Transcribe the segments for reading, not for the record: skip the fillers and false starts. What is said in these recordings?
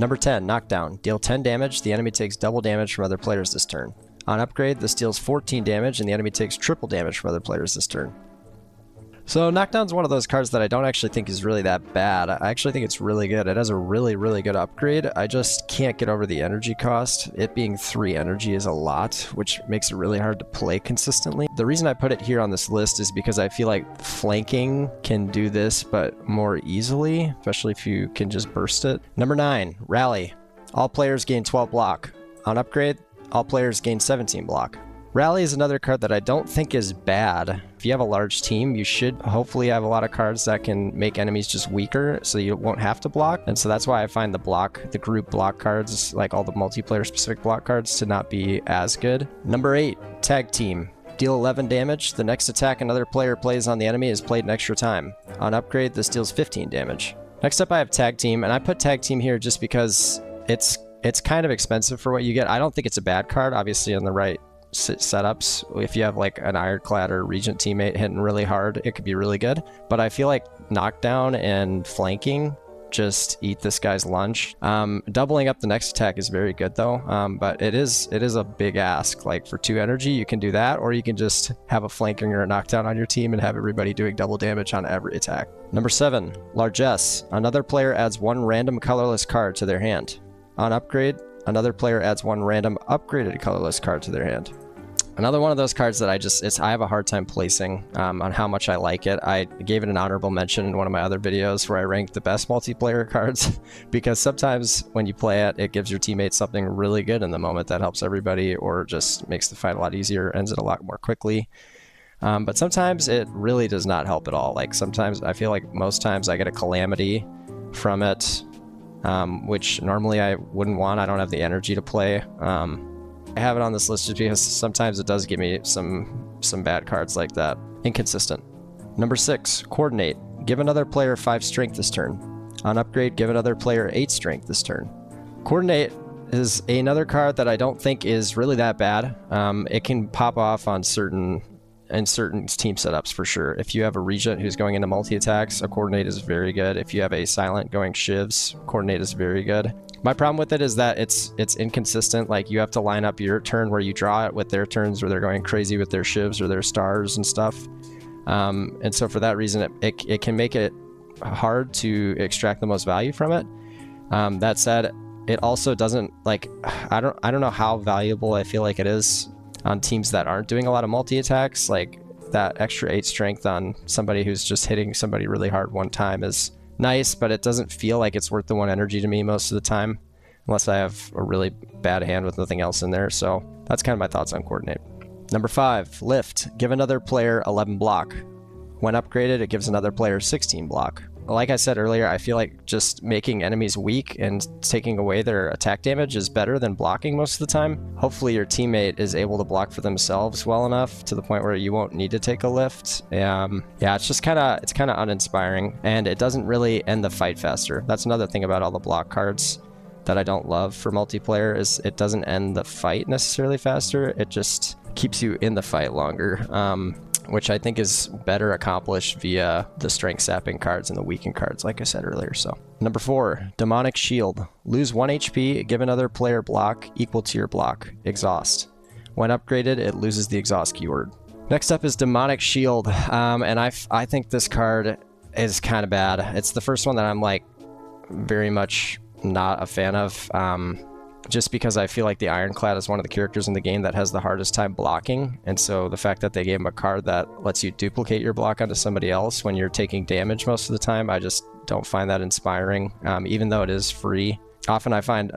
Number 10, Knockdown. Deal 10 damage, the enemy takes double damage from other players this turn. On upgrade, this deals 14 damage, and the enemy takes triple damage from other players this turn. So Knockdown's one of those cards that I don't actually think is really that bad. I actually think it's really good. It has a really, really good upgrade. I just can't get over the energy cost. It being 3 energy is a lot, which makes it really hard to play consistently. The reason I put it here on this list is because I feel like flanking can do this, but more easily, especially if you can just burst it. Number 9, Rally. All players gain 12 block. On upgrade, all players gain 17 block. Rally is another card that I don't think is bad. If you have a large team, you should hopefully have a lot of cards that can make enemies just weaker so you won't have to block. And so that's why I find the group block cards, like all the multiplayer specific block cards, to not be as good. Number 8, Tag Team. Deal 11 damage. The next attack another player plays on the enemy is played an extra time. On upgrade, this deals 15 damage. Next up I have Tag Team, and I put Tag Team here just because it's kind of expensive for what you get. I don't think it's a bad card, obviously on the right setups. If you have like an Ironclad or Regent teammate hitting really hard, it could be really good. But I feel like Knockdown and flanking just eat this guy's lunch. Doubling up the next attack is very good though, but it is a big ask. Like for 2 energy you can do that, or you can just have a flanking or a knockdown on your team and have everybody doing double damage on every attack. Number 7, Largesse. Another player adds 1 random colorless card to their hand. On upgrade, another player adds 1 random upgraded colorless card to their hand. Another one of those cards that I have a hard time placing on how much I like it. I gave it an honorable mention in one of my other videos where I ranked the best multiplayer cards because sometimes when you play it, it gives your teammates something really good in the moment that helps everybody or just makes the fight a lot easier, ends it a lot more quickly. But sometimes it really does not help at all. Like sometimes I feel like most times I get a calamity from it, which normally I wouldn't want. I don't have the energy to play. I have it on this list just because sometimes it does give me some bad cards like that. Inconsistent. Number 6, Coordinate. Give another player 5 strength this turn. On upgrade, give another player 8 strength this turn. Coordinate is another card that I don't think is really that bad. It can pop off on certain team setups for sure. If you have a Regent who's going into multi-attacks, a Coordinate is very good. If you have a Silent going shivs, Coordinate is very good. My problem with it is that it's inconsistent. Like you have to line up your turn where you draw it with their turns where they're going crazy with their shivs or their stars and stuff. And so for that reason, it can make it hard to extract the most value from it. That said, it also doesn't, like, I don't know how valuable I feel like it is on teams that aren't doing a lot of multi-attacks. Like that extra 8 strength on somebody who's just hitting somebody really hard one time is nice, but it doesn't feel like it's worth the 1 energy to me most of the time, unless I have a really bad hand with nothing else in there. So that's kind of my thoughts on Coordinate. Number 5, Lift. Give another player 11 block. When upgraded, it gives another player 16 block. Like I said earlier, I feel like just making enemies weak and taking away their attack damage is better than blocking most of the time. Hopefully your teammate is able to block for themselves well enough to the point where you won't need to take a lift. Yeah, it's just kind of uninspiring, and it doesn't really end the fight faster. That's another thing about all the block cards that I don't love for multiplayer, is it doesn't end the fight necessarily faster. It just keeps you in the fight longer. Which I think is better accomplished via the strength sapping cards and the weaken cards, like I said earlier. So number 4, Demonic Shield. Lose 1 HP, give another player block equal to your block. Exhaust. When upgraded, it loses the exhaust keyword. Next up is Demonic Shield, and I think this card is kind of bad. It's the first one that I'm like very much not a fan of. Just because I feel like the Ironclad is one of the characters in the game that has the hardest time blocking, and so the fact that they gave him a card that lets you duplicate your block onto somebody else when you're taking damage most of the time, I just don't find that inspiring, even though it is free. Often I find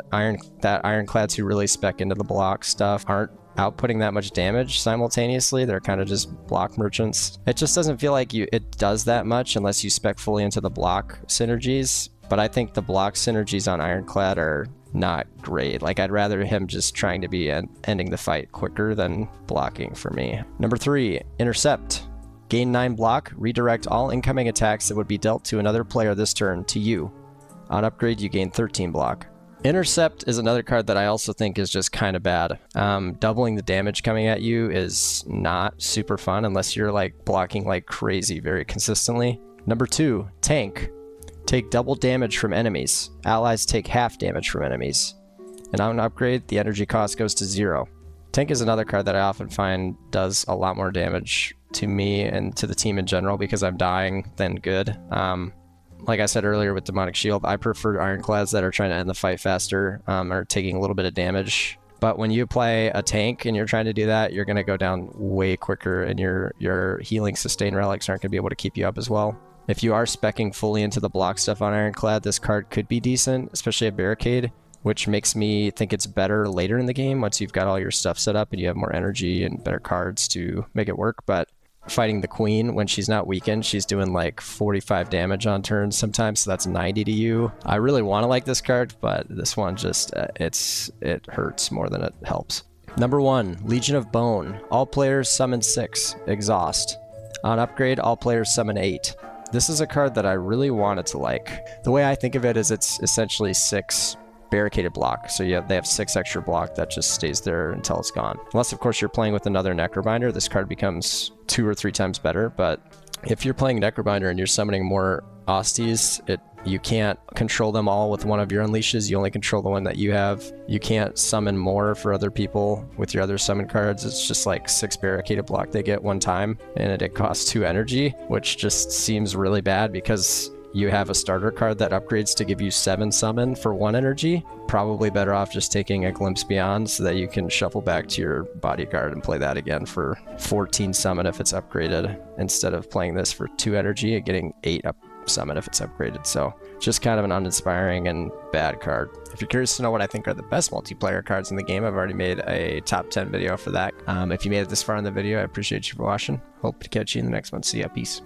that Ironclads who really spec into the block stuff aren't outputting that much damage simultaneously. They're kind of just block merchants. It just doesn't feel like it does that much unless you spec fully into the block synergies, but I think the block synergies on Ironclad are not great. Like I'd rather him just trying to be ending the fight quicker than blocking for me. Number 3, Intercept. Gain 9 block, redirect all incoming attacks that would be dealt to another player this turn to you. On upgrade, you gain 13 block. Intercept is another card that I also think is just kind of bad. Doubling the damage coming at you is not super fun unless you're like blocking like crazy very consistently. Number 2, Tank. Take double damage from enemies. Allies take half damage from enemies. And on an upgrade, the energy cost goes to 0. Tank is another card that I often find does a lot more damage to me and to the team in general because I'm dying than good. Like I said earlier with Demonic Shield, I prefer Ironclads that are trying to end the fight faster, or taking a little bit of damage. But when you play a tank and you're trying to do that, you're going to go down way quicker, and your healing sustain relics aren't going to be able to keep you up as well. If you are speccing fully into the block stuff on Ironclad, this card could be decent, especially a Barricade, which makes me think it's better later in the game once you've got all your stuff set up and you have more energy and better cards to make it work. But fighting the Queen, when she's not weakened, she's doing like 45 damage on turns sometimes, so that's 90 to you. I really want to like this card, but this one just, it hurts more than it helps. Number 1, Legion of Bone. All players summon 6, exhaust. On upgrade, all players summon 8. This is a card that I really wanted to like. The way I think of it is it's essentially 6 barricaded block, so they have 6 extra block that just stays there until it's gone. Unless, of course, you're playing with another Necrobinder, this card becomes 2 or 3 times better. But if you're playing Necrobinder and you're summoning more Osties, you can't control them all with one of your unleashes. You only control the one that you have. You can't summon more for other people with your other summon cards. It's just like 6 barricaded block they get one time, and it costs 2 energy, which just seems really bad because you have a starter card that upgrades to give you 7 summon for 1 energy. Probably better off just taking a Glimpse Beyond so that you can shuffle back to your bodyguard and play that again for 14 summon if it's upgraded, instead of playing this for 2 energy and getting 8 up summon if it's upgraded. So just kind of an uninspiring and bad card. If you're curious to know what I think are the best multiplayer cards in the game, I've already made a top 10 video for that. If you made it this far in the video, I appreciate you for watching. Hope to catch you in the next one. See ya. Peace.